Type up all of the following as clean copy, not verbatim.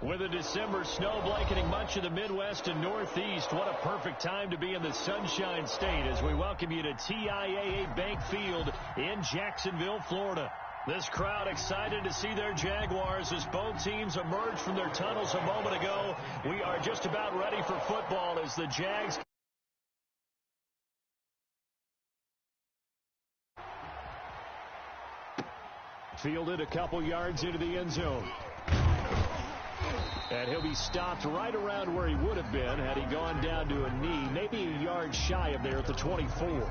With a December snow blanketing much of the Midwest and Northeast, what a perfect time to be in the Sunshine State as we welcome you to TIAA Bank Field in Jacksonville, Florida. This crowd excited to see their Jaguars as both teams emerged from their tunnels a moment ago. We are just about ready for football as the Jags fielded a couple yards into the end zone. And he'll be stopped right around where he would have been had he gone down to a knee, maybe a yard shy of there at the 24.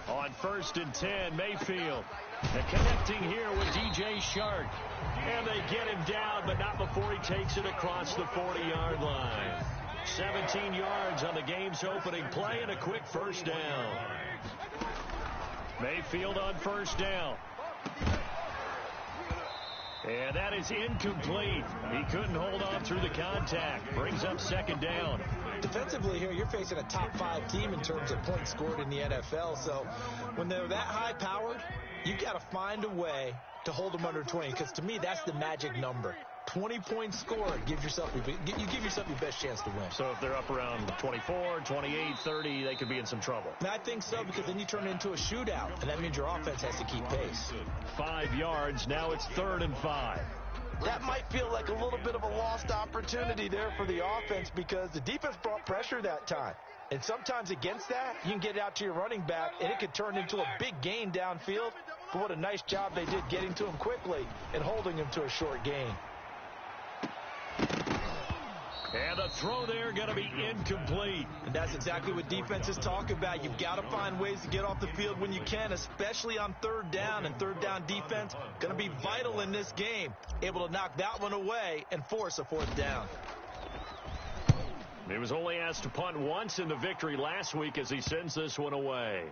On 1st and 10, Mayfield. And connecting here with DJ Shark. And they get him down, but not before he takes it across the 40-yard line. 17 yards on the game's opening play and a quick first down. Mayfield on 1st down. And that is incomplete. He couldn't hold on through the contact. Brings up 2nd down. Defensively here, you're facing a top-5 team in terms of points scored in the NFL. So when they're that high-powered, you got to find a way to hold them under 20. Because to me, that's the magic number. 20 points scored. You give yourself your best chance to win. So if they're up around 24, 28, 30, they could be in some trouble. And I think so, because then you turn it into a shootout, and that means your offense has to keep pace. 5 yards. Now it's 3rd and 5. That might feel like a little bit of a lost opportunity there for the offense because the defense brought pressure that time. And sometimes against that, you can get it out to your running back, and it could turn into a big gain downfield. But what a nice job they did getting to him quickly and holding him to a short gain. And the throw there going to be incomplete. And that's exactly what defenses talk about. You've got to find ways to get off the field when you can, especially on 3rd down. And 3rd down defense going to be vital in this game. Able to knock that one away and force a 4th down. He was only asked to punt once in the victory last week as he sends this one away.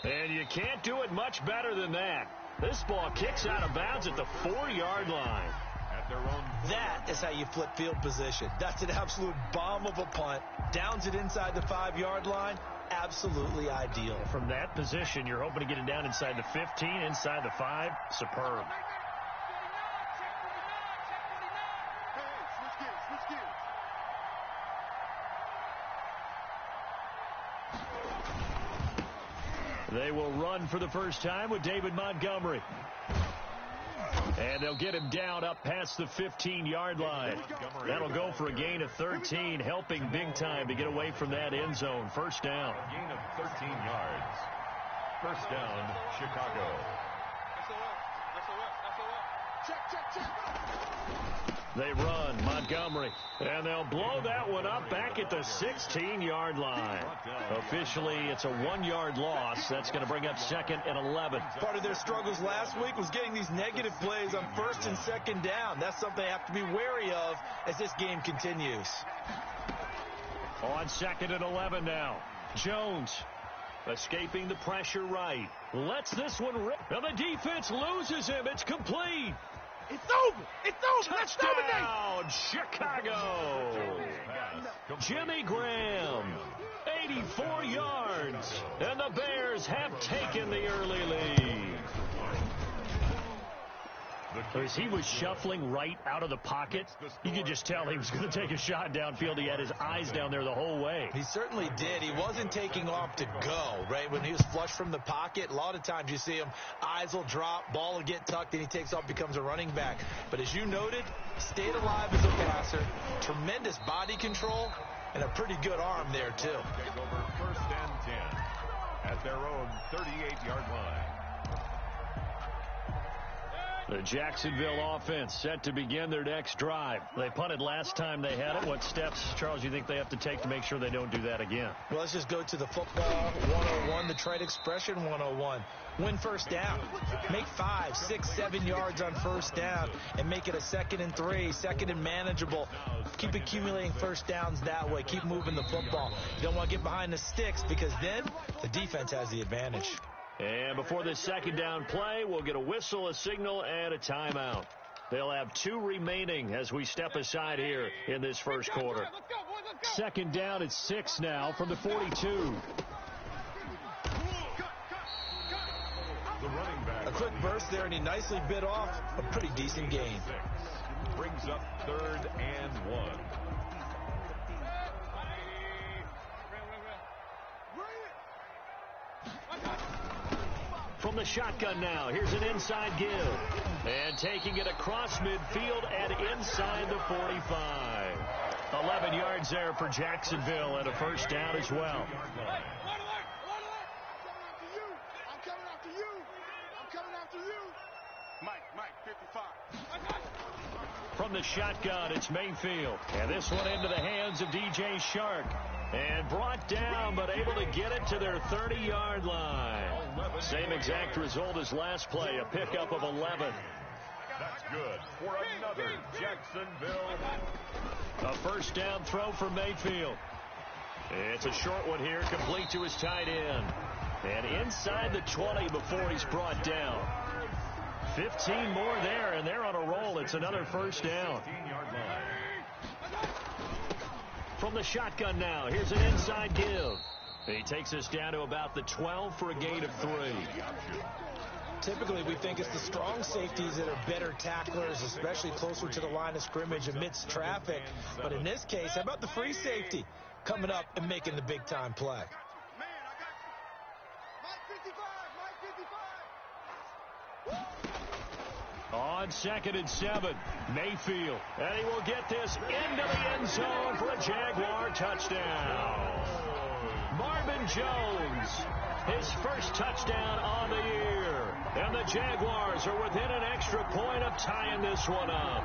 And you can't do it much better than that. This ball kicks out of bounds at the 4-yard line. That is how you flip field position. That's an absolute bomb of a punt. Downs it inside the 5-yard line. Absolutely ideal. From that position, you're hoping to get it down inside the 15, inside the 5. Superb. They will run for the first time with David Montgomery. And they'll get him down up past the 15-yard line. That'll go for a gain of 13, helping big time to get away from that end zone. 1st down. A gain of 13 yards. 1st down, Chicago. They run, Montgomery, and they'll blow that one up back at the 16-yard line. Officially, it's a 1-yard loss. That's going to bring up 2nd and 11. Part of their struggles last week was getting these negative plays on 1st and 2nd down. That's something they have to be wary of as this game continues. On 2nd and 11 now. Jones escaping the pressure right. Lets this one rip. And the defense loses him. It's complete. It's over. It's over. Touchdown, Chicago. Jimmy Graham, 84 yards. And the Bears have taken the early lead. As he was shuffling right out of the pocket, you could just tell he was going to take a shot downfield. He had his eyes down there the whole way. He certainly did. He wasn't taking off to go, right? When he was flush from the pocket, a lot of times you see him, eyes will drop, ball will get tucked, and he takes off, becomes a running back. But as you noted, stayed alive as a passer, tremendous body control, and a pretty good arm there, too. Take over 1st and 10 at their own 38-yard line. The Jacksonville offense set to begin their next drive. They punted last time they had it. What steps, Charles, you think they have to take to make sure they don't do that again? Well, let's just go to the football 101, the trade expression 101. Win first down. Make 5, 6, 7 yards on first down and make it a 2nd and 3, 2nd and manageable. Keep accumulating first downs that way. Keep moving the football. You don't want to get behind the sticks because then the defense has the advantage. And before this 2nd down play, we'll get a whistle, a signal, and a timeout. They'll have 2 remaining as we step aside here in this first quarter. 2nd down at 6 now from the 42. A quick burst there, and he nicely bit off a pretty decent gain. Brings up 3rd and 1. From the shotgun now, here's an inside give. And taking it across midfield and inside the 45. 11 yards there for Jacksonville and a first down as well. From the shotgun, it's Mayfield. And this one into the hands of DJ Shark. And brought down, but able to get it to their 30-yard line. Same exact result as last play, a pickup of 11. That's good for another Jacksonville. A first down throw for Mayfield. It's a short one here, complete to his tight end. And inside the 20 before he's brought down. 15 more there, and they're on a roll. It's another first down. From the shotgun now, here's an inside give. He takes us down to about the 12 for a gain of 3. Typically, we think it's the strong safeties that are better tacklers, especially closer to the line of scrimmage amidst traffic. But in this case, how about the free safety coming up and making the big-time play? On 2nd and 7, Mayfield. And he will get this into the end zone for a Jaguar touchdown. Marvin Jones, his first touchdown on the year. And the Jaguars are within an extra point of tying this one up.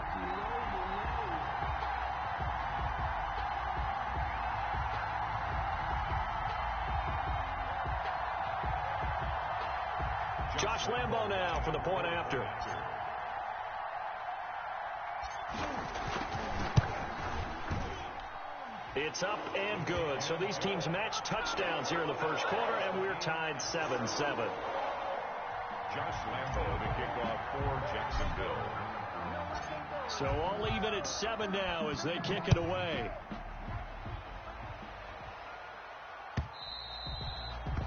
Josh Lambo now for the point after. It's up and good. So these teams match touchdowns here in the first quarter, and we're tied 7-7. Josh Lambo, the kickoff for Jacksonville. So all even at 7 now as they kick it away.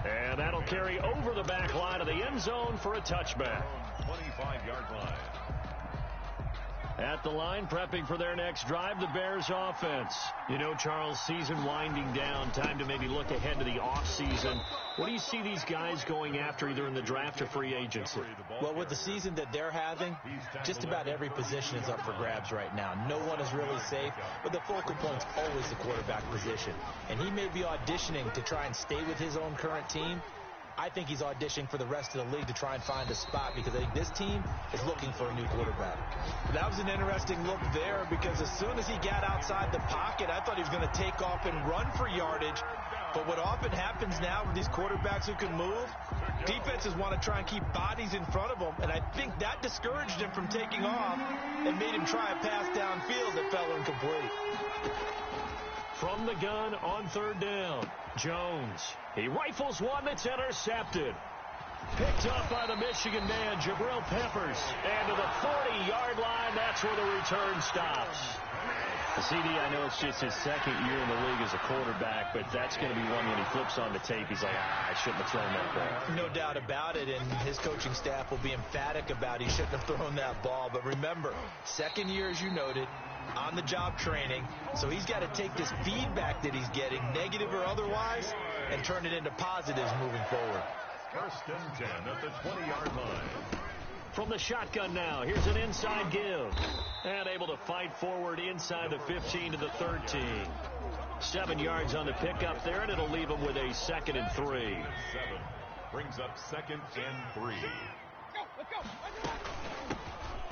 And that'll carry over the back line of the end zone for a touchback. 25-yard line. At the line, prepping for their next drive, the Bears offense. You know, Charles, season winding down, time to maybe look ahead to the offseason. What do you see these guys going after either in the draft or free agency? Well, with the season that they're having, just about every position is up for grabs right now. No one is really safe, but the focal point's always the quarterback position. And he may be auditioning to try and stay with his own current team. I think he's auditioning for the rest of the league to try and find a spot because I think this team is looking for a new quarterback. That was an interesting look there because as soon as he got outside the pocket, I thought he was going to take off and run for yardage. But what often happens now with these quarterbacks who can move, defenses want to try and keep bodies in front of them, and I think that discouraged him from taking off and made him try a pass downfield that fell incomplete. From the gun on 3rd down, Jones. He rifles one that's intercepted. Picked up by the Michigan man, Jabril Peppers. And to the 40-yard line, that's where the return stops. The CD, I know it's just his 2nd year in the league as a quarterback, but that's going to be one when he flips on the tape. He's like, I shouldn't have thrown that ball. No doubt about it, and his coaching staff will be emphatic about he shouldn't have thrown that ball. But remember, 2nd year, as you noted, on-the-job training, so he's got to take this feedback that he's getting, negative or otherwise, and turn it into positives moving forward. 1st and 10 at the 20-yard line. From the shotgun now, here's an inside give. And able to fight forward inside the 15 to the 13. 7 yards on the pickup there, and it'll leave him with a 2nd and 3. 7 brings up 2nd and 3.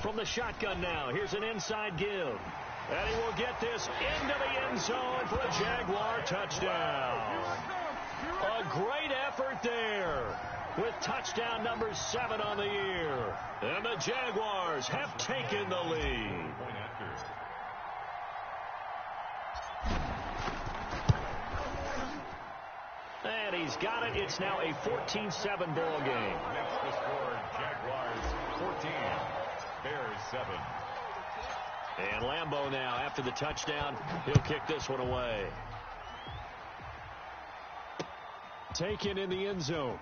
From the shotgun now, here's an inside give. And he will get this into the end zone for a Jaguar touchdown. A great effort there with touchdown number 7 on the year. And the Jaguars have taken the lead. And he's got it. It's now a 14-7 ball game. That's the score. Jaguars 14, Bears 7. And Lambeau now, after the touchdown, he'll kick this one away. Taken in the end zone.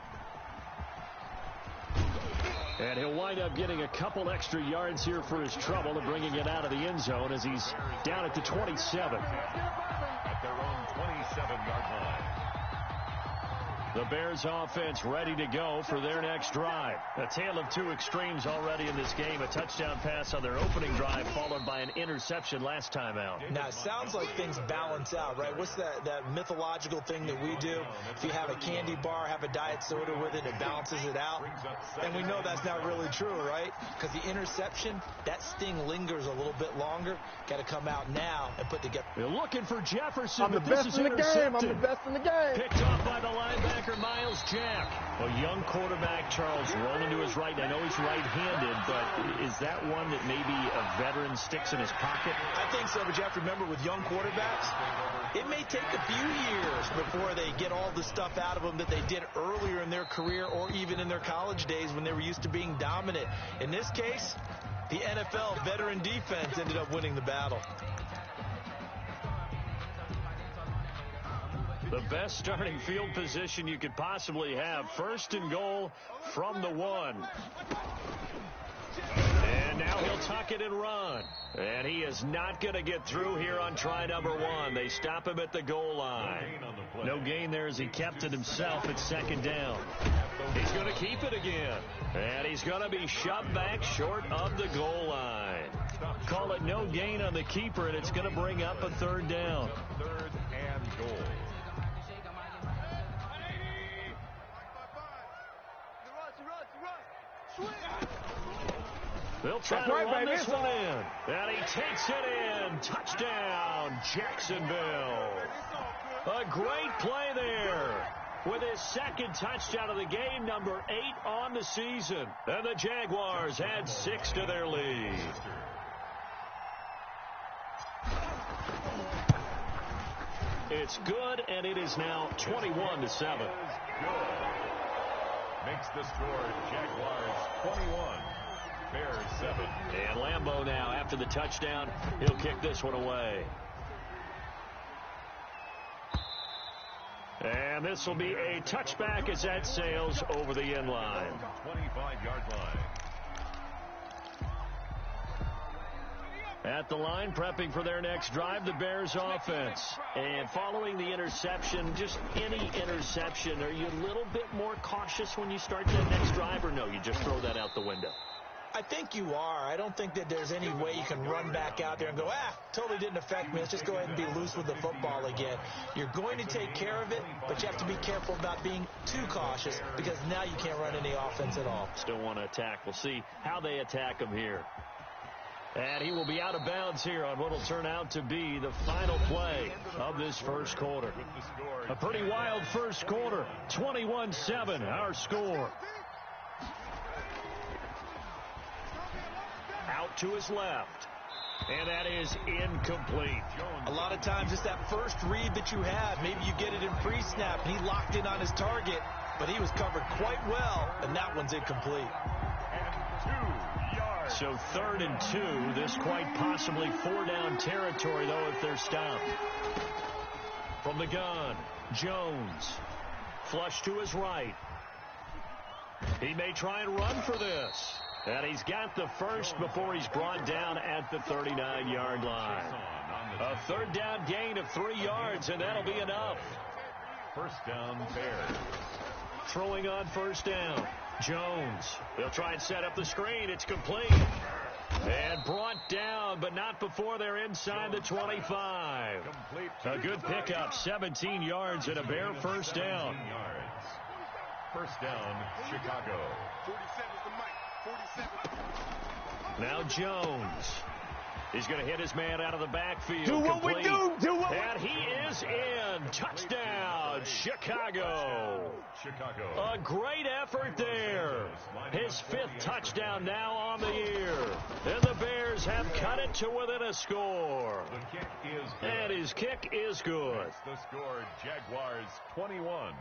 And he'll wind up getting a couple extra yards here for his trouble and bringing it out of the end zone as he's down at the 27. At their own 27-yard line. The Bears offense ready to go for their next drive. A tale of two extremes already in this game. A touchdown pass on their opening drive followed by an interception last time out. Now, it sounds like things balance out, right? What's that mythological thing that we do? If you have a candy bar, have a diet soda with it, it balances it out. And we know that's not really true, right? Because the interception, that sting lingers a little bit longer. Got to come out now and put together. They're looking for Jefferson, I'm the but this best is in the game. intercepted. I'm the best in the game. Picked off by the linebacker, Miles Jack. A young quarterback, Charles, rolling to his right. I know he's right-handed, but is that one that maybe a veteran sticks in his pocket? I think so, but you have to remember with young quarterbacks, it may take a few years before they get all the stuff out of them that they did earlier in their career or even in their college days when they were used to being dominant. In this case, the NFL veteran defense ended up winning the battle. The best starting field position you could possibly have. First and goal from the 1. And now he'll tuck it and run. And he is not going to get through here on try number 1. They stop him at the goal line. No gain there as he kept it himself at second down. He's going to keep it again. And he's going to be shoved back short of the goal line. Call it no gain on the keeper, and it's going to bring up a third down. Third and goal. They'll try to run this one in. And he takes it in. Touchdown, Jacksonville. A great play there. With his second touchdown of the game, number 8 on the season. And the Jaguars add 6 to their lead. It's good, and it is now 21-7. Good. Makes the score Jaguars 21, Bears 7. And Lambeau now, after the touchdown, he'll kick this one away. And this will be a touchback as that sails over the end line. 25-yard line. At the line, prepping for their next drive, the Bears offense. And following the interception, just any interception, are you a little bit more cautious when you start that next drive, or no, you just throw that out the window? I think you are. I don't think that there's any way you can run back out there and go, totally didn't affect me. Let's just go ahead and be loose with the football again. You're going to take care of it, but you have to be careful about being too cautious because now you can't run any offense at all. Still want to attack. We'll see how they attack him here. And he will be out of bounds here on what will turn out to be the final play of this first quarter. A pretty wild first quarter. 21-7, our score. Out to his left. And that is incomplete. A lot of times it's that first read that you have. Maybe you get it in pre-snap, and he locked in on his target, but he was covered quite well, and that one's incomplete. And 2 yards. So 3rd and 2. This quite possibly 4-down territory, though, if they're stopped. From the gun, Jones. Flush to his right. He may try and run for this. And he's got the first before he's brought down at the 39-yard line. A 3rd down gain of 3 yards, and that'll be enough. First down, Bears. Throwing on first down. Jones. They'll try and set up the screen. It's complete. And brought down, but not before they're inside the 25. A good pickup, 17 yards and a Bear first down. First down, Chicago. Now Jones. He's going to hit his man out of the backfield. Do what we do. And he is in. Touchdown, Chicago. A great effort there. His 5th touchdown now on the year. And the Bears have cut it to within a score. The kick is good. And his kick is good. The score, Jaguars 21,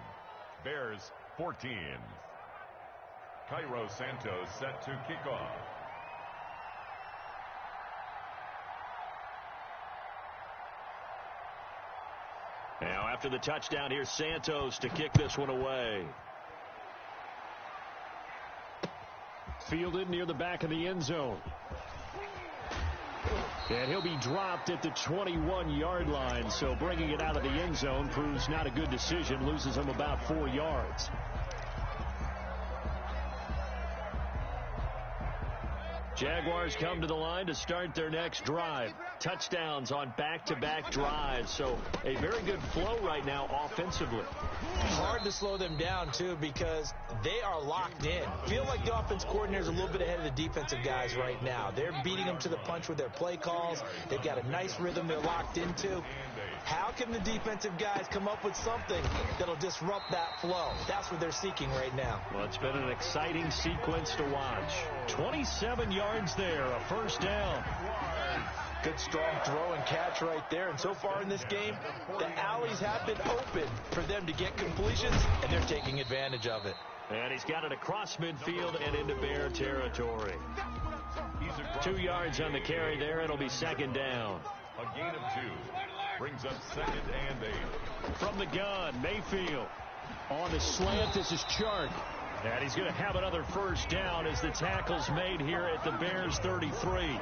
Bears 14. Cairo Santos set to kick off. Now after the touchdown, here's Santos to kick this one away. Fielded near the back of the end zone. And he'll be dropped at the 21-yard line, so bringing it out of the end zone proves not a good decision. Loses him about 4 yards. Jaguars come to the line to start their next drive. Touchdowns on back-to-back drives, so a very good flow right now offensively. Hard to slow them down, too, because they are locked in. Feel like the offense coordinator is a little bit ahead of the defensive guys right now. They're beating them to the punch with their play calls. They've got a nice rhythm they're locked into. How can the defensive guys come up with something that'll disrupt that flow? That's what they're seeking right now. Well, it's been an exciting sequence to watch. 27 yards there, a first down. Good strong throw and catch right there. And so far in this game, the alleys have been open for them to get completions, and they're taking advantage of it. And he's got it across midfield and into Bear territory. 2 yards on the carry there. It'll be second down. A gain of 2. Brings up 2nd and 8. From the gun, Mayfield. On the slant, this is Chark. And he's going to have another first down as the tackle's made here at the Bears 33.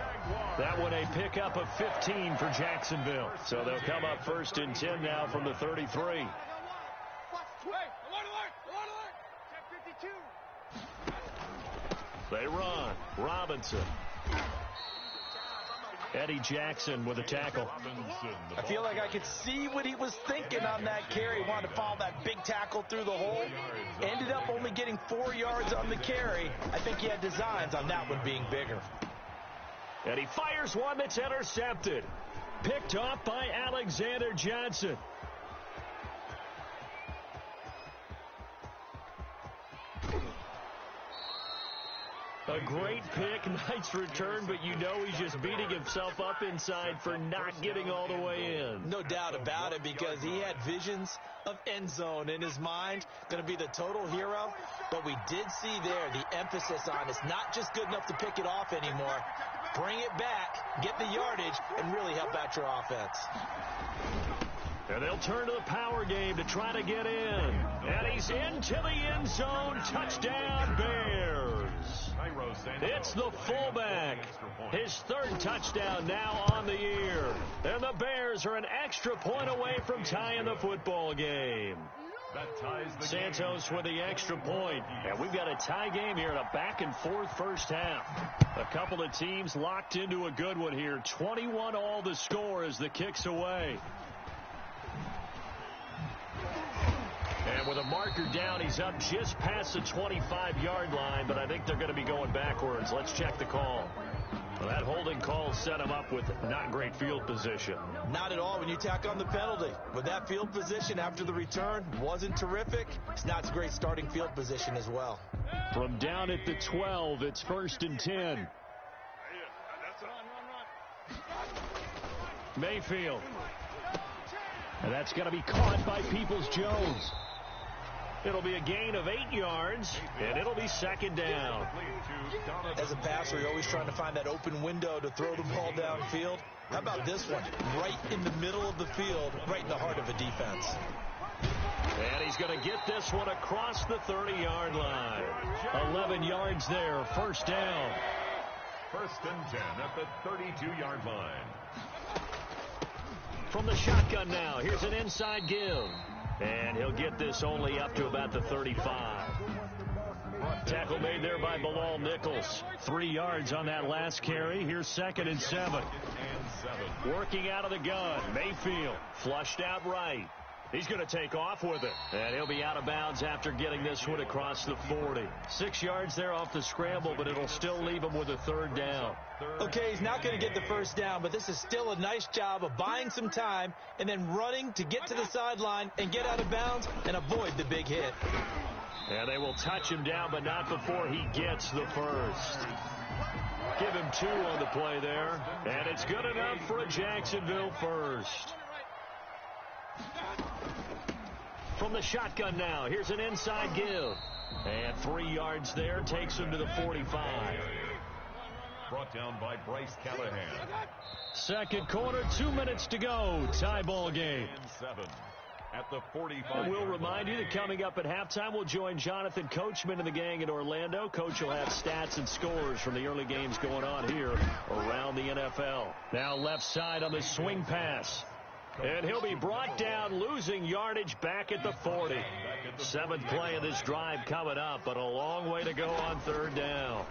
That one a pickup of 15 for Jacksonville. So they'll come up 1st and 10 now from the 33. They run. Robinson. Eddie Jackson with a tackle. I feel like I could see what he was thinking on that carry. He wanted to follow that big tackle through the hole. Ended up only getting 4 yards on the carry. I think he had designs on that one being bigger. And he fires one that's intercepted. Picked off by Alexander Johnson. A great pick, nice return, but you know he's just beating himself up inside for not getting all the way in. No doubt about it, because he had visions of end zone in his mind. Going to be the total hero. But we did see there the emphasis on it's not just good enough to pick it off anymore. Bring it back, get the yardage, and really help out your offense. And they'll turn to the power game to try to get in. And he's into the end zone. Touchdown, Bears. It's the fullback. His 3rd touchdown now on the year. And the Bears are an extra point away from tying the football game. Santos with the extra point. And we've got a tie game here in a back-and-forth first half. A couple of teams locked into a good one here. 21 all the score as the kick's away. And with a marker down, he's up just past the 25-yard line, but I think they're going to be going backwards. Let's check the call. Well, that holding call set him up with not great field position. Not at all when you tack on the penalty. With that field position after the return wasn't terrific. It's not a great starting field position as well. From down at the 12, it's 1st and 10. Mayfield. And that's going to be caught by Peoples-Jones. It'll be a gain of 8 yards, and it'll be 2nd down. As a passer, you're always trying to find that open window to throw the ball downfield. How about this one? Right in the middle of the field, right in the heart of a defense. And he's going to get this one across the 30-yard line. 11 yards there, first down. 1st and 10 at the 32-yard line. From the shotgun now, here's an inside give. And he'll get this only up to about the 35. Tackle made there by Bilal Nichols. 3 yards on that last carry. Here's 2nd and 7. Working out of the gun. Mayfield flushed out right. He's going to take off with it. And he'll be out of bounds after getting this one across the 40. 6 yards there off the scramble, but it'll still leave him with a third down. Okay, he's not going to get the first down, but this is still a nice job of buying some time and then running to get to the sideline and get out of bounds and avoid the big hit. And they will touch him down, but not before he gets the first. Give him 2 on the play there, and it's good enough for a Jacksonville first. From the shotgun now, here's an inside give. And 3 yards there, takes him to the 45. Brought down by Bryce Callahan. Second quarter, 2 minutes to go. Tie ball game. 7 at the 45. And we'll remind you that coming up at halftime, we'll join Jonathan Coachman and the gang in Orlando. Coach will have stats and scores from the early games going on here around the NFL. Now left side on the swing pass. And he'll be brought down, losing yardage back at the 40. 7th play of this drive coming up, but a long way to go on third down.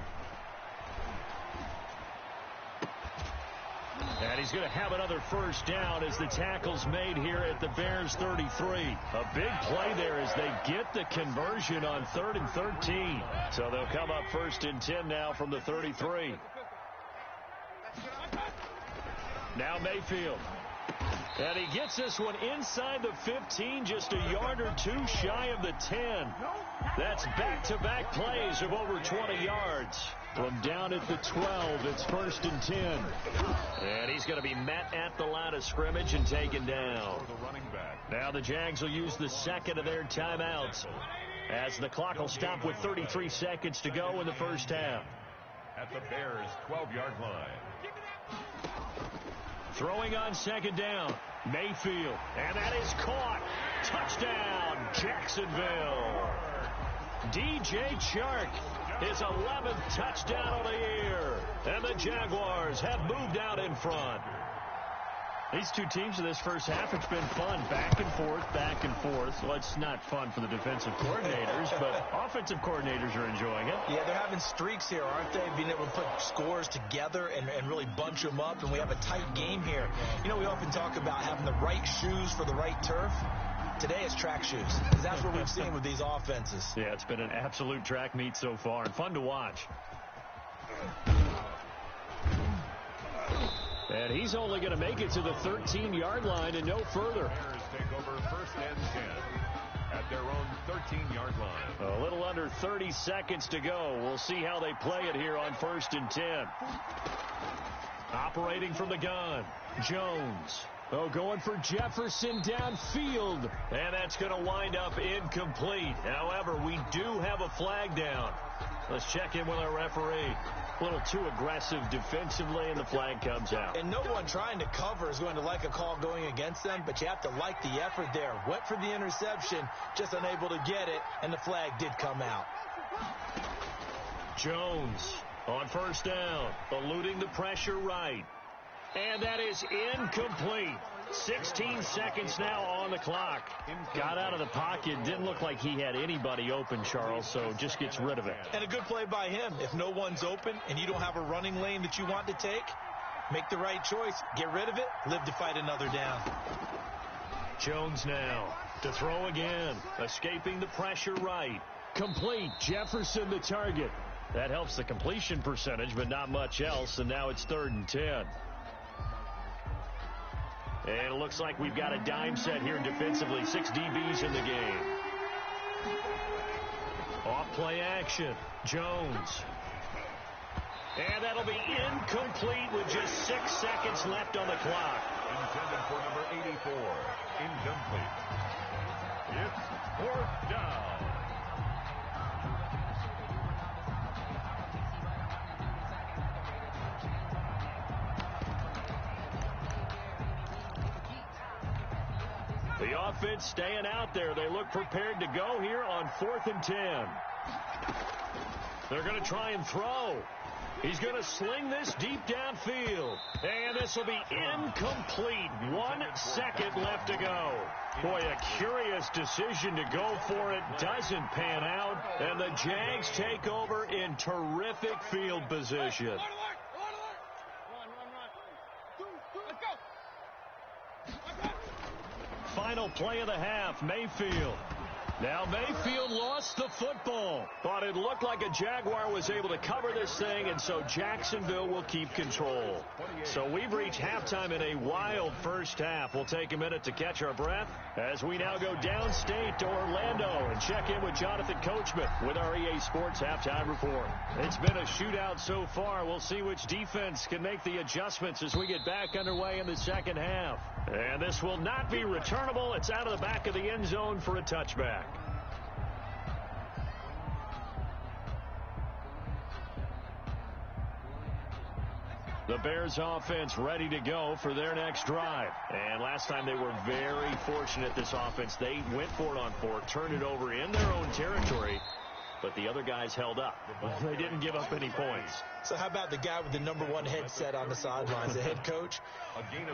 And he's going to have another first down as the tackle's made here at the Bears 33. A big play there as they get the conversion on 3rd and 13. So they'll come up 1st and 10 now from the 33. Now Mayfield. And he gets this one inside the 15, just a yard or 2 shy of the 10. That's back-to-back plays of over 20 yards. From down at the 12, it's 1st and 10. And he's going to be met at the line of scrimmage and taken down. Now the Jags will use the second of their timeouts as the clock will stop with 33 seconds to go in the first half. At the Bears' 12-yard line. Throwing on second down, Mayfield, and that is caught. Touchdown, Jacksonville. DJ Chark, his 11th touchdown of the year, and the Jaguars have moved out in front. These two teams in this first half, it's been fun. Back and forth, back and forth. Well, it's not fun for the defensive coordinators, but offensive coordinators are enjoying it. Yeah, they're having streaks here, aren't they? Being able to put scores together and really bunch them up, and we have a tight game here. You know, we often talk about having the right shoes for the right turf. Today it's track shoes, because that's what we've seen with these offenses. Yeah, it's been an absolute track meet so far, and fun to watch. And he's only going to make it to the 13-yard line and no further. Bears take over 1st and 10 at their own 13-yard line. A little under 30 seconds to go. We'll see how they play it here on 1st and 10. Operating from the gun, Jones. Oh, going for Jefferson downfield. And that's going to wind up incomplete. However, we do have a flag down. Let's check in with our referee. A little too aggressive defensively, and the flag comes out. And no one trying to cover is going to like a call going against them, but you have to like the effort there. Went for the interception, just unable to get it, and the flag did come out. Jones on 1st down, eluding the pressure right. And that is incomplete. 16 seconds now on the clock. Got out of the pocket. Didn't look like he had anybody open, Charles, so just gets rid of it. And a good play by him. If no one's open and you don't have a running lane that you want to take, make the right choice. Get rid of it. Live to fight another down. Jones now to throw again. Escaping the pressure right. Complete. Jefferson the target. That helps the completion percentage, but not much else, and now it's 3rd and 10. And it looks like we've got a dime set here defensively. 6 DBs in the game. Off play action. Jones. And that'll be incomplete with just 6 seconds left on the clock. Intended for number 84. Incomplete. It's 4th down. The offense staying out there. They look prepared to go here on 4th and 10. They're going to try and throw. He's going to sling this deep downfield. And this will be incomplete. 1 second left to go. Boy, a curious decision to go for it. Doesn't pan out. And the Jags take over in terrific field position. Final final play of the half, Mayfield. Now Mayfield lost the football, but it looked like a Jaguar was able to cover this thing, and so Jacksonville will keep control. So we've reached halftime in a wild first half. We'll take a minute to catch our breath as we now go downstate to Orlando and check in with Jonathan Coachman with our EA Sports Halftime Report. It's been a shootout so far. We'll see which defense can make the adjustments as we get back underway in the second half. And this will not be returnable. It's out of the back of the end zone for a touchback. The Bears offense ready to go for their next drive. And last time they were very fortunate, this offense. They went for it on fourth, turned it over in their own territory, but the other guys held up. They didn't give up any points. So how about the guy with the #1 headset on the sidelines, the head coach?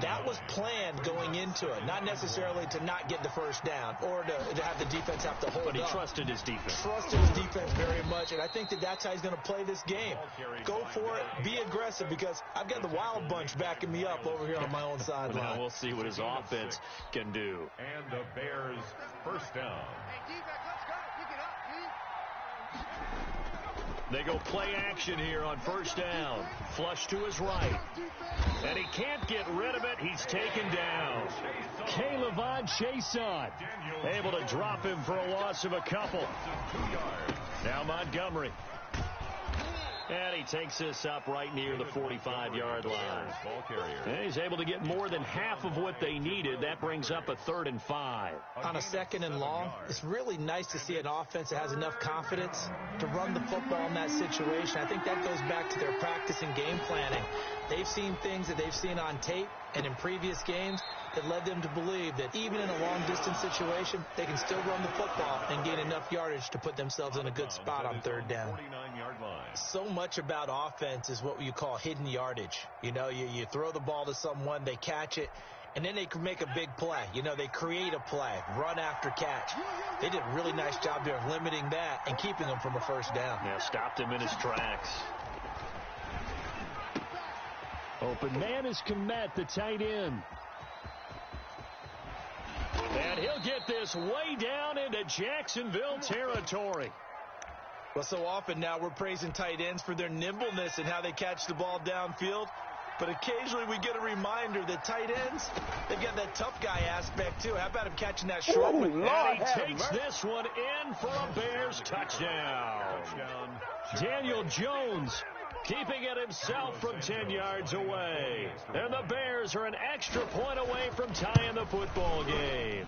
That was planned going into it, not necessarily to not get the first down or to have the defense have to hold up. But he trusted his defense. Trusted his defense very much, and I think that's how he's going to play this game. Go for it, be aggressive, because I've got the wild bunch backing me up over here on my own sideline. Now we'll see what his offense can do. And the Bears first down. They go play action here on first down. Flush to his right. And he can't get rid of it. He's taken down. K'Lavon Chason able to drop him for a loss of a couple. Now Montgomery. And he takes this up right near the 45-yard line. And he's able to get more than half of what they needed. That brings up a 3rd and 5. On a 2nd and long, it's really nice to see an offense that has enough confidence to run the football in that situation. I think that goes back to their practice and game planning. They've seen things that they've seen on tape and in previous games that led them to believe that even in a long-distance situation, they can still run the football and gain enough yardage to put themselves in a good spot on 3rd down. So much about offense is what you call hidden yardage. You know, you throw the ball to someone, they catch it, and then they can make a big play. You know, they create a play, run after catch. They did a really nice job there of limiting that and keeping them from a first down. Yeah, stopped him in his tracks. Open man is Kmet, the tight end. And he'll get this way down into Jacksonville territory. Well, so often now we're praising tight ends for their nimbleness and how they catch the ball downfield. But occasionally we get a reminder that tight ends, they've got that tough guy aspect too. How about him catching that short one? And he takes this one in for a Bears touchdown. Daniel Jones keeping it himself from 10 yards away. And the Bears are an extra point away from tying the football game.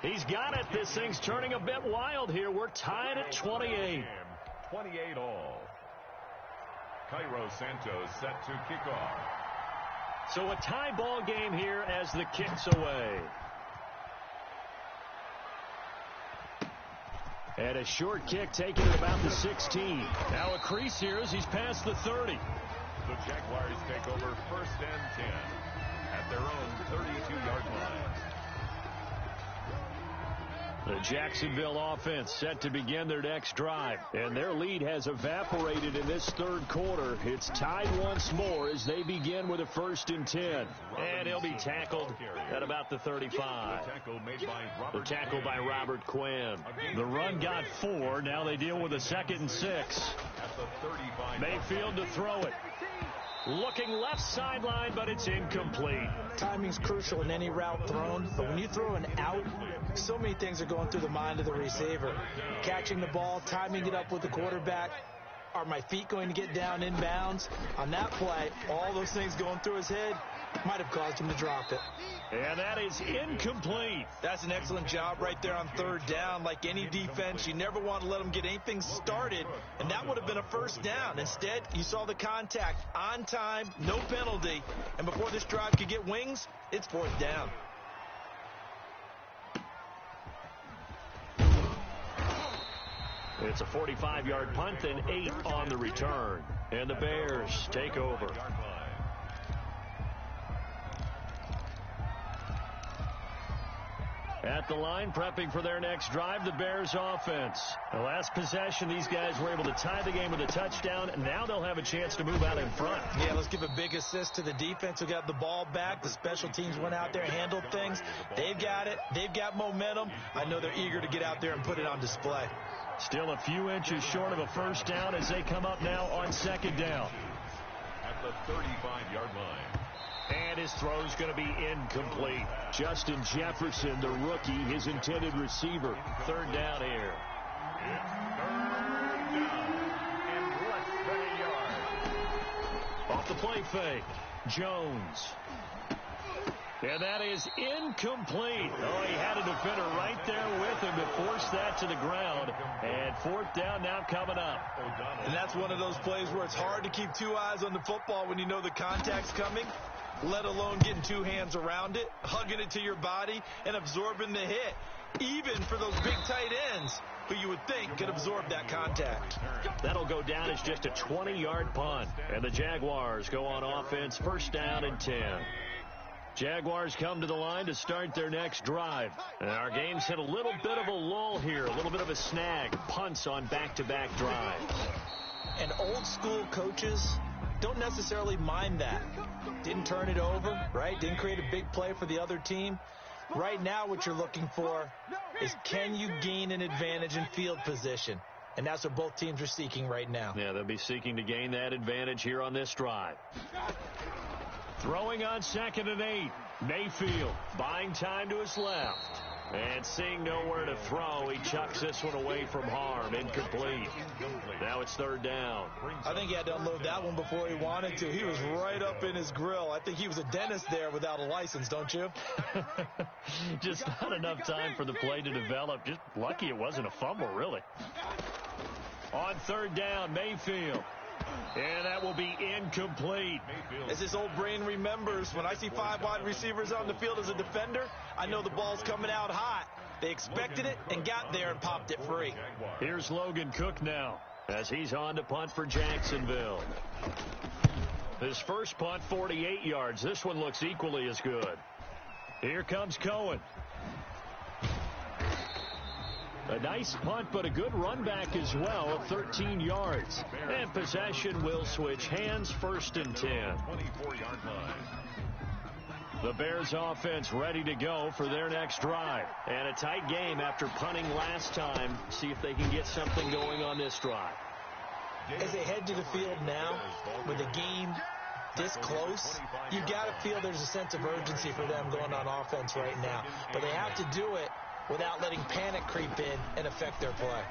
He's got it. This thing's turning a bit wild here. We're tied at 28. 28 all. Cairo Santos set to kick off. So a tie ball game here as the kick's away. And a short kick taken at about the 16. Now a crease here as he's past the 30. The Jaguars take over 1st and 10 at their own 32-yard line. The Jacksonville offense set to begin their next drive, and their lead has evaporated in this 3rd quarter. It's tied once more as they begin with a 1st and 10. And he'll be tackled at about the 35. The tackle by Robert Quinn. The run got 4. Now they deal with a 2nd and 6. Mayfield to throw it. Looking left sideline, but it's incomplete. Timing's crucial in any route thrown, but when you throw an out, so many things are going through the mind of the receiver. Catching the ball, timing it up with the quarterback. Are my feet going to get down in bounds? On that play, all those things going through his head might have caused him to drop it. And that is incomplete. That's an excellent job right there on 3rd down. Like any defense, you never want to let them get anything started, and that would have been a 1st down. Instead, you saw the contact on time, no penalty, and before this drive could get wings, it's 4th down. It's a 45-yard punt and 8 on the return. And the Bears take over. At the line, prepping for their next drive, the Bears offense. The last possession, these guys were able to tie the game with a touchdown, and now they'll have a chance to move out in front. Yeah, let's give a big assist to the defense who got the ball back. The special teams went out there and handled things. They've got it. They've got momentum. I know they're eager to get out there and put it on display. Still a few inches short of a first down as they come up now on second down. At the 35-yard line. And his throw's going to be incomplete. Justin Jefferson, the rookie, his intended receiver. Third down here. It's third down and less than a yard. Off the play fake, Jones. And that is incomplete. Oh, he had a defender right there with him to force that to the ground. And fourth down now coming up. And that's one of those plays where it's hard to keep two eyes on the football when you know the contact's coming, let alone getting two hands around it, hugging it to your body, and absorbing the hit. Even for those big tight ends who you would think could absorb that contact. That'll go down as just a 20-yard punt. And the Jaguars go on offense, first down and 10. Jaguars come to the line to start their next drive. And our game's hit a little bit of a lull here, a little bit of a snag. Punts on back-to-back drives. And old school coaches don't necessarily mind that. Didn't turn it over, right? Didn't create a big play for the other team. Right now what you're looking for is, can you gain an advantage in field position? And that's what both teams are seeking right now. Yeah, they'll be seeking to gain that advantage here on this drive. Throwing on 2nd and 8. Mayfield buying time to his left. And seeing nowhere to throw, he chucks this one away from harm. Incomplete. Now it's third down. I think he had to unload that one before he wanted to. He was right up in his grill. I think he was a dentist there without a license, don't you? Just not enough time for the play to develop. Just lucky it wasn't a fumble, really. On third down, Mayfield. And that will be incomplete. As his old brain remembers, when I see 5 wide receivers on the field as a defender, I know the ball's coming out hot. They expected it and got there and popped it free. Here's Logan Cook now as he's on to punt for Jacksonville. His first punt, 48 yards. This one looks equally as good. Here comes Cohen. A nice punt, but a good run back as well of 13 yards. And possession will switch hands, first and 10. 24-yard line. The Bears offense ready to go for their next drive. And a tight game after punting last time. See if they can get something going on this drive. As they head to the field now, with the game this close, you got to feel there's a sense of urgency for them going on offense right now. But they have to do it without letting panic creep in and affect their play.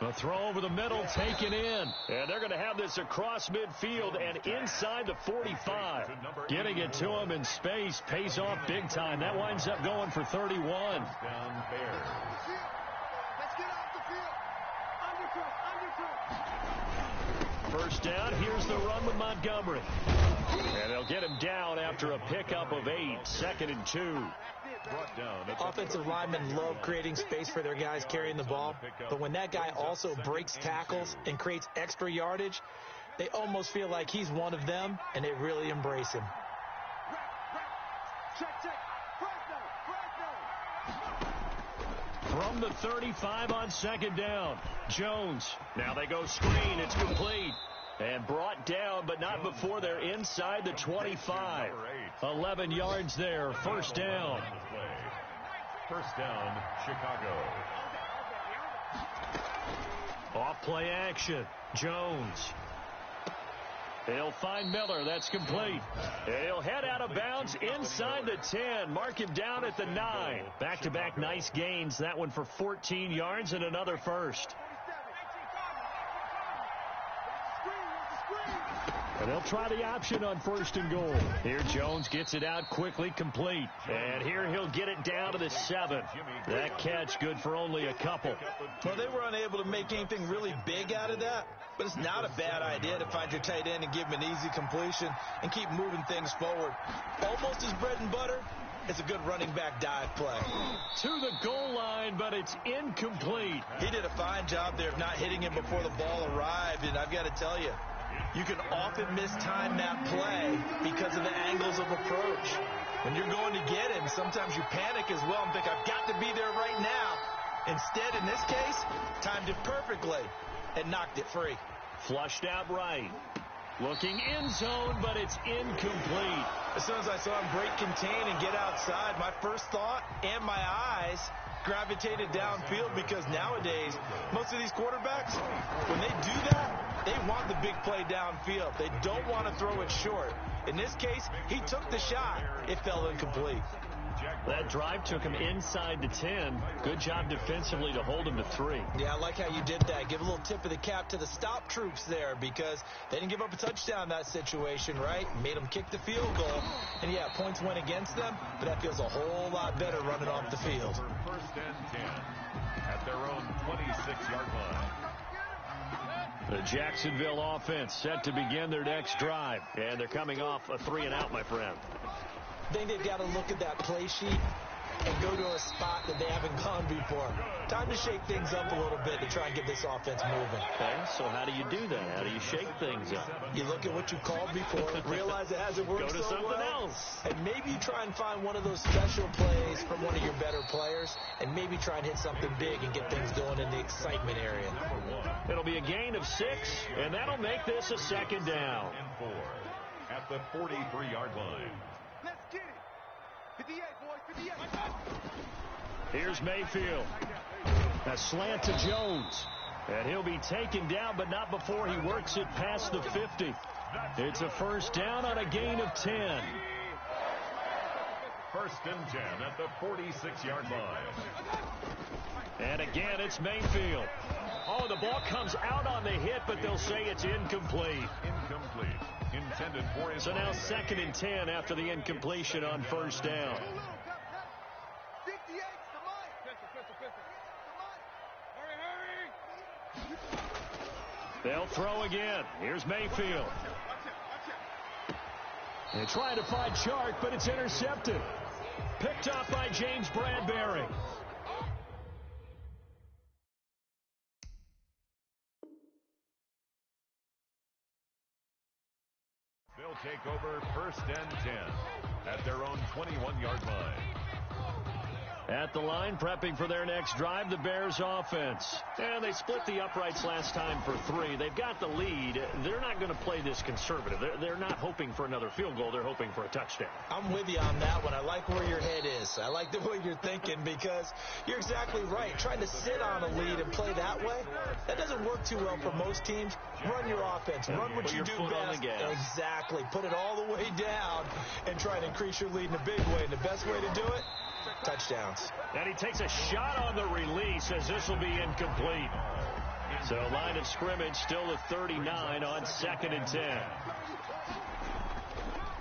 A throw over the middle, taken in. And they're going to have this across midfield and inside the 45. Getting it to him in space pays off big time. That winds up going for 31. Down Bears. Let's get off the field. First down, here's the run with Montgomery. And they'll get him down after a pickup of 8, 2nd and 2. Offensive linemen love creating space for their guys carrying the ball, but when that guy also breaks tackles and creates extra yardage, they almost feel like he's one of them, and they really embrace him. From the 35 on 2nd down, Jones. Now they go screen. It's complete. And brought down, but not before they're inside the 25. 11 yards there. First down. First down, Chicago. Off play action. Jones. They'll find Miller. That's complete. He'll head out of bounds inside the 10. Mark him down at the 9. Back-to-back nice gains. That one for 14 yards and another first. And they'll try the option on 1st and goal. Here Jones gets it out quickly, complete. And here he'll get it down to the 7. That catch good for only a couple. Well, they were unable to make anything really big out of that, but it's not a bad idea to find your tight end and give him an easy completion and keep moving things forward. Almost his bread and butter. It's a good running back dive play. To the goal line, but it's incomplete. He did a fine job there of not hitting him before the ball arrived, and I've got to tell you, you can often mistime that play because of the angles of approach. When you're going to get him, sometimes you panic as well and think, I've got to be there right now. Instead, in this case, timed it perfectly and knocked it free. Flushed out right. Looking in zone, but it's incomplete. As soon as I saw him break contain and get outside, my first thought and my eyes gravitated downfield, because nowadays, most of these quarterbacks, when they do that, they want the big play downfield. They don't want to throw it short. In this case, he took the shot. It fell incomplete. That drive took him inside the 10. Good job defensively to hold him to 3. Yeah, I like how you did that. Give a little tip of the cap to the stop troops there, because they didn't give up a touchdown in that situation, right? Made them kick the field goal. And, yeah, points went against them, but that feels a whole lot better running off the field. First and 10 at their own 26-yard line. The Jacksonville offense set to begin their next drive, and they're coming off a 3-and-out, my friend. I think they've got to look at that play sheet and go to a spot that they haven't gone before. Time to shake things up a little bit to try and get this offense moving. Okay, so how do you do that? How do you shake things up? You look at what you called before, realize it hasn't worked Go to so something well, else. and maybe try and find one of those special plays from one of your better players, and maybe try and hit something big and get things going in the excitement area. It'll be a gain of 6, and that'll make this a 2nd down. And 4 at the 43-yard line. Let's get it. 58, boys, 58. Here's Mayfield. A slant to Jones. And he'll be taken down, but not before he works it past the 50. It's a 1st down on a gain of 10. First and 10 at the 46-yard line. And again, it's Mayfield. Oh, the ball comes out on the hit, but they'll say it's incomplete. Incomplete. Intended for his So now 2nd and 10 after the incompletion on 1st down. 58's the mic. Hurry. They'll throw again. Here's Mayfield. They try to find Chark, but it's intercepted. Picked up by James Bradbury. They'll take over 1st and 10 at their own 21-yard line. At the line, prepping for their next drive, the Bears offense. And they split the uprights last time for 3. They've got the lead. They're not going to play this conservative. They're not hoping for another field goal. They're hoping for a touchdown. I'm with you on that one. I like where your head is. I like the way you're thinking, because you're exactly right. Trying to sit on a lead and play that way, that doesn't work too well for most teams. Run your offense. Run what you do best. Exactly. Put it all the way down and try to increase your lead in a big way. And the best way to do it, touchdowns. And he takes a shot on the release, as this will be incomplete. So line of scrimmage still at 39 on 2nd and 10.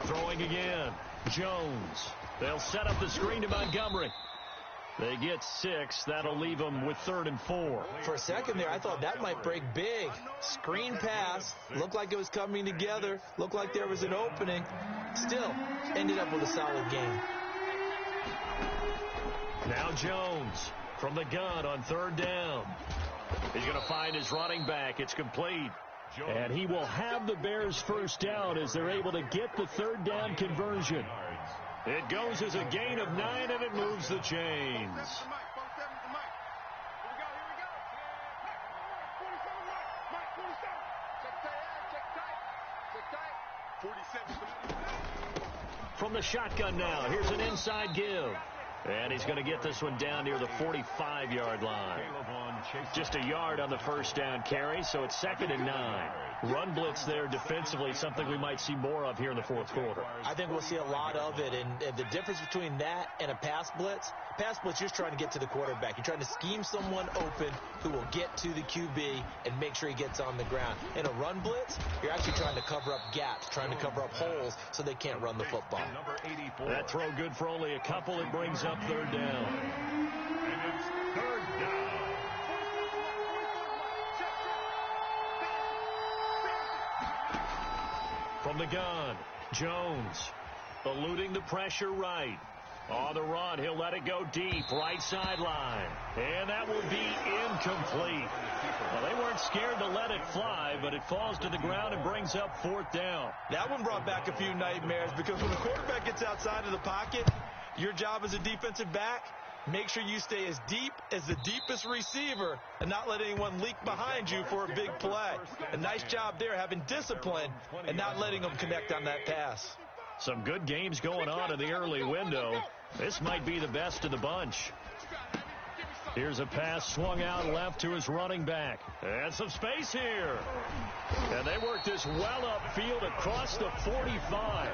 Throwing again. Jones. They'll set up the screen to Montgomery. They get 6. That'll leave them with 3rd and 4. For a second there, I thought that might break big. Screen pass. Looked like it was coming together. Looked like there was an opening. Still, ended up with a solid game. Now Jones from the gun on 3rd down. He's going to find his running back. It's complete. And he will have the Bears' 1st down as they're able to get the 3rd down conversion. It goes as a gain of 9, and it moves the chains. From the shotgun now, here's an inside give. And he's going to get this one down near the 45-yard line. Just a yard on the 1st down carry, so it's 2nd and 9. Run blitz there defensively, something we might see more of here in the 4th quarter. I think we'll see a lot of it, and the difference between that and a pass blitz, you're just trying to get to the quarterback. You're trying to scheme someone open who will get to the QB and make sure he gets on the ground. In a run blitz, you're actually trying to cover up gaps, trying to cover up holes so they can't run the football. That throw good for only a couple. It brings up 3rd down. And it's 3rd down. From the gun, Jones eluding the pressure right. On the run, he'll let it go deep, right sideline. And that will be incomplete. Well, they weren't scared to let it fly, but it falls to the ground and brings up 4th down. That one brought back a few nightmares because when the quarterback gets outside of the pocket, your job as a defensive back, make sure you stay as deep as the deepest receiver and not let anyone leak behind you for a big play. A nice job there having discipline and not letting them connect on that pass. Some good games going on in the early window. This might be the best of the bunch. Here's a pass swung out left to his running back. And some space here. And they work this well upfield across the 45.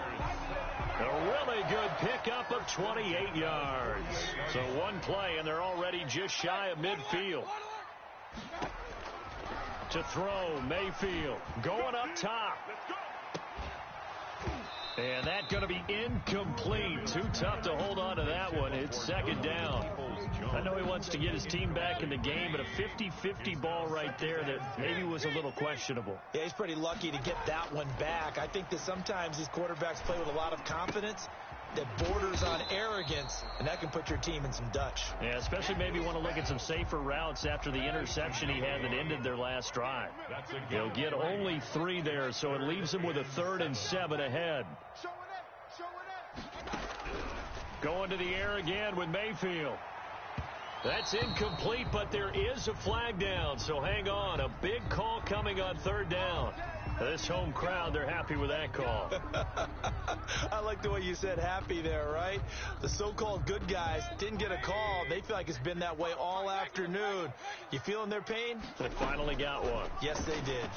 A really good pickup of 28 yards. So one play, and they're already just shy of midfield. To throw, Mayfield going up top. And that's going to be incomplete. Too tough to hold on to that one. It's 2nd down. I know he wants to get his team back in the game, but a 50-50 ball right there that maybe was a little questionable. Yeah, he's pretty lucky to get that one back. I think that sometimes these quarterbacks play with a lot of confidence that borders on arrogance, and that can put your team in some Dutch. Yeah, especially maybe want to look at some safer routes after the interception he had that ended their last drive. They'll get only 3 there, so it leaves them with a 3rd and 7 ahead. Going to the air again with Mayfield. That's incomplete, but there is a flag down, so hang on. A big call coming on 3rd down. This home crowd, they're happy with that call. I like the way you said happy there, right? The so-called good guys didn't get a call. They feel like it's been that way all afternoon. You feeling their pain? They finally got one. Yes, they did.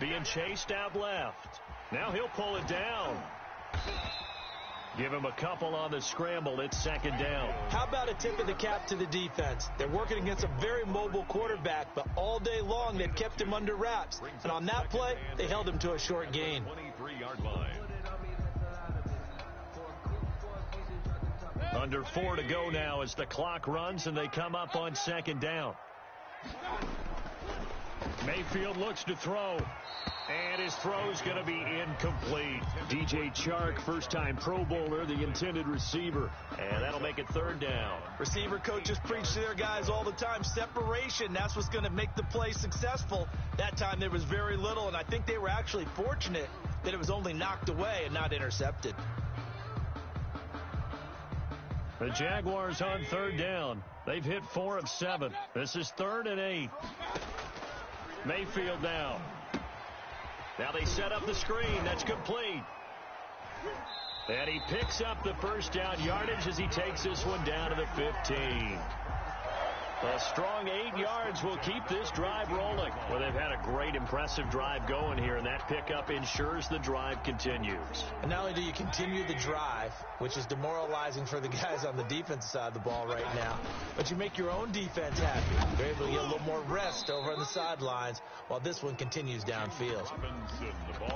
Being chased out left. Now he'll pull it down. Give him a couple on the scramble. It's 2nd down. How about a tip of the cap to the defense? They're working against a very mobile quarterback, but all day long they've kept him under wraps. And on that play, they held him to a short gain. 23-yard line. Under 4 to go now as the clock runs and they come up on 2nd down. Mayfield looks to throw. And his throw's going to be incomplete. DJ Chark, first-time Pro Bowler, the intended receiver. And that'll make it 3rd down. Receiver coaches preach to their guys all the time. Separation, that's what's going to make the play successful. That time there was very little, and I think they were actually fortunate that it was only knocked away and not intercepted. The Jaguars on 3rd down. They've hit 4 of 7. This is 3rd and 8. Mayfield now. Now they set up the screen. That's complete. And he picks up the 1st down yardage as he takes this one down to the 15. A strong 8 yards will keep this drive rolling. Well, they've had a great, impressive drive going here, and that pickup ensures the drive continues. And not only do you continue the drive, which is demoralizing for the guys on the defensive side of the ball right now, but you make your own defense happy. You're able to get a little more rest over on the sidelines while this one continues downfield.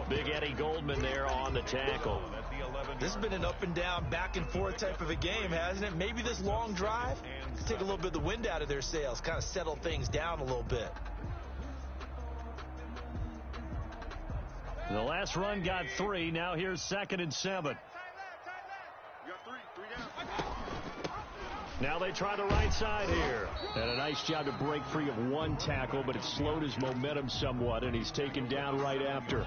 Big Eddie Goldman there on the tackle. This has been an up and down, back and forth type of a game, hasn't it? Maybe this long drive could take a little bit of the wind out of their sails, kind of settle things down a little bit. The last run got 3. Now here's 2nd and 7. Now they try the right side here. And a nice job to break free of one tackle, but it slowed his momentum somewhat, and he's taken down right after.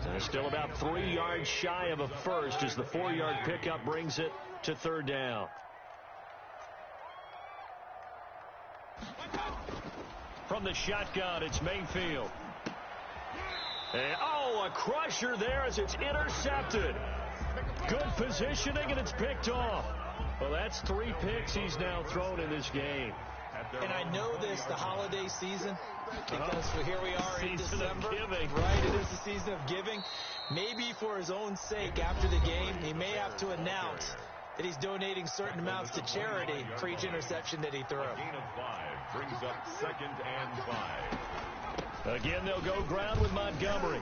And still about 3 yards shy of a first as the 4-yard pickup brings it to 3rd down. From the shotgun, it's Mayfield. And, a crusher there as it's intercepted. Good positioning, and it's picked off. Well, that's 3 picks he's now thrown in this game. And I know this, the holiday season, because here we are in December. Right, it is the season of giving. Maybe for his own sake, after the game, he may have to announce that he's donating certain amounts to charity for each interception that he threw. A gain of 5 brings up 2nd and 5. Again, they'll go ground with Montgomery.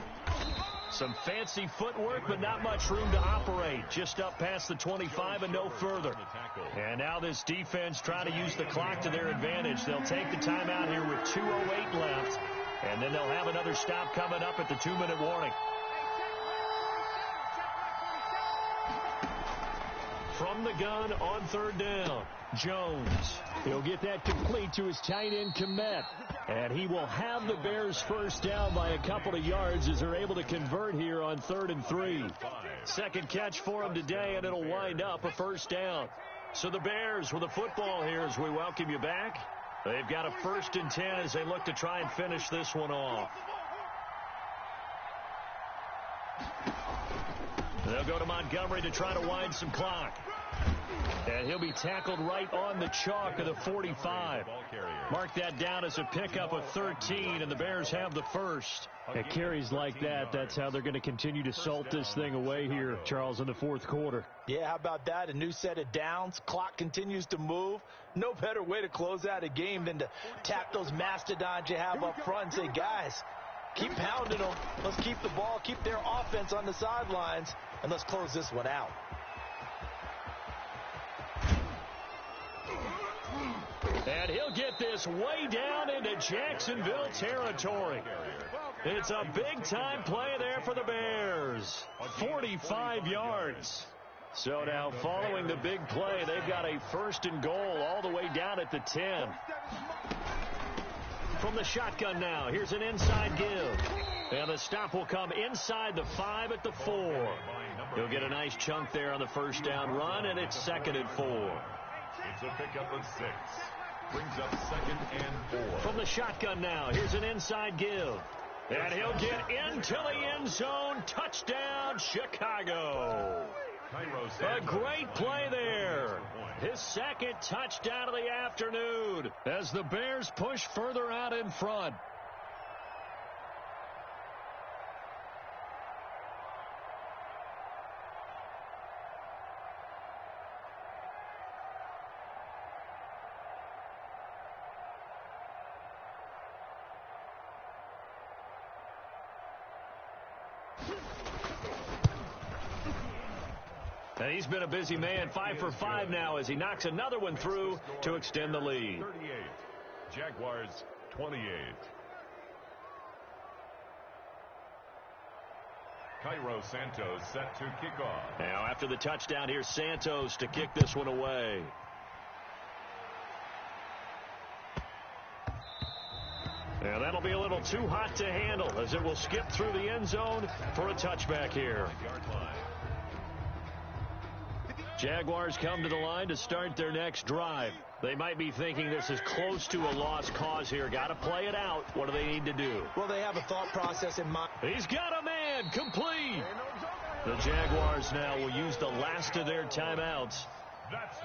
Some fancy footwork, but not much room to operate. Just up past the 25 and no further. And now this defense trying to use the clock to their advantage. They'll take the timeout here with 2:08 left. And then they'll have another stop coming up at the 2-minute warning. from the gun on third down. Jones. He'll get that complete to his tight end, Kmet. And he will have the Bears first down by a couple of yards as they're able to convert here on 3rd and 3. Second catch for him today, and it'll wind up a first down. So the Bears with the football here as we welcome you back. They've got a 1st and 10 as they look to try and finish this one off. They'll go to Montgomery to try to wind some clock. And he'll be tackled right on the chalk of the 45. Mark that down as a pickup of 13, and the Bears have the first. At carries like that, that's how they're going to continue to salt this thing away here, Charles, in the 4th quarter. Yeah, how about that? A new set of downs. Clock continues to move. No better way to close out a game than to tap those mastodons you have up front and say, guys, keep pounding them. Let's keep the ball, keep their offense on the sidelines, and let's close this one out. And he'll get this way down into Jacksonville territory. It's a big-time play there for the Bears. 45 yards. So now following the big play, they've got a 1st and goal all the way down at the 10. From the shotgun now, here's an inside give. And the stop will come inside the 5 at the 4. He'll get a nice chunk there on the first down run, and it's 2nd and 4. It's a pickup of 6. Brings up 2nd and 4. From the shotgun now, here's an inside give. And he'll get into the end zone. Touchdown, Chicago. A great play there. His 2nd touchdown of the afternoon as the Bears push further out in front. And he's been a busy man, 5 for 5 now as he knocks another one through to extend the lead. 38. Jaguars 28. Cairo Santos set to kick off. Now after the touchdown, here's Santos to kick this one away. Now that'll be a little too hot to handle as it will skip through the end zone for a touchback here. Jaguars come to the line to start their next drive. They might be thinking this is close to a lost cause here. Got to play it out. What do they need to do? Well, they have a thought process in mind. He's got a man. Complete. The Jaguars now will use the last of their timeouts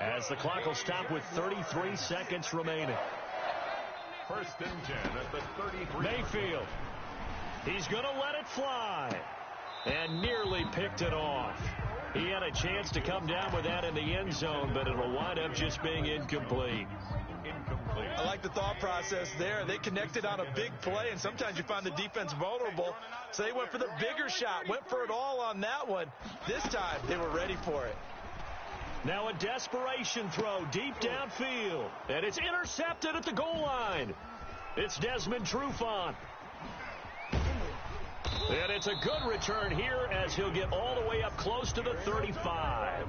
as the clock will stop with 33 seconds remaining. 1st and 10 at the 33. Mayfield. He's going to let it fly. And nearly picked it off. He had a chance to come down with that in the end zone, but it'll wind up just being incomplete. I like the thought process there. They connected on a big play, and sometimes you find the defense vulnerable. So they went for the bigger shot, went for it all on that one. This time, they were ready for it. Now a desperation throw deep downfield, and it's intercepted at the goal line. It's Desmond Trufant. And it's a good return here as he'll get all the way up close to the 35.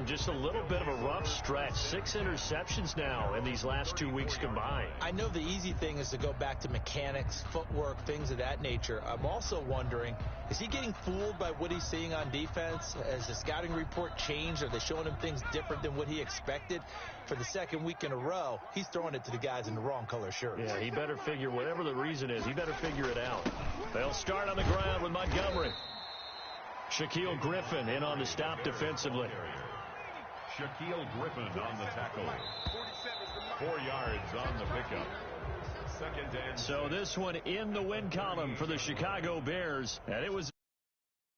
Just a little bit of a rough stretch. 6 interceptions now in these last 2 weeks combined. I know the easy thing is to go back to mechanics, footwork, things of that nature. I'm also wondering, is he getting fooled by what he's seeing on defense? Has the scouting report changed? Are they showing him things different than what he expected? For the 2nd week in a row, he's throwing it to the guys in the wrong color shirts. Yeah, he better figure, whatever the reason is, he better figure it out. They'll start on the ground with Montgomery. Shaquille Griffin in on the stop defensively. Shaquille Griffin on the tackle. 4 yards on the pickup. 2nd and so this one in the win column for the Chicago Bears, and it was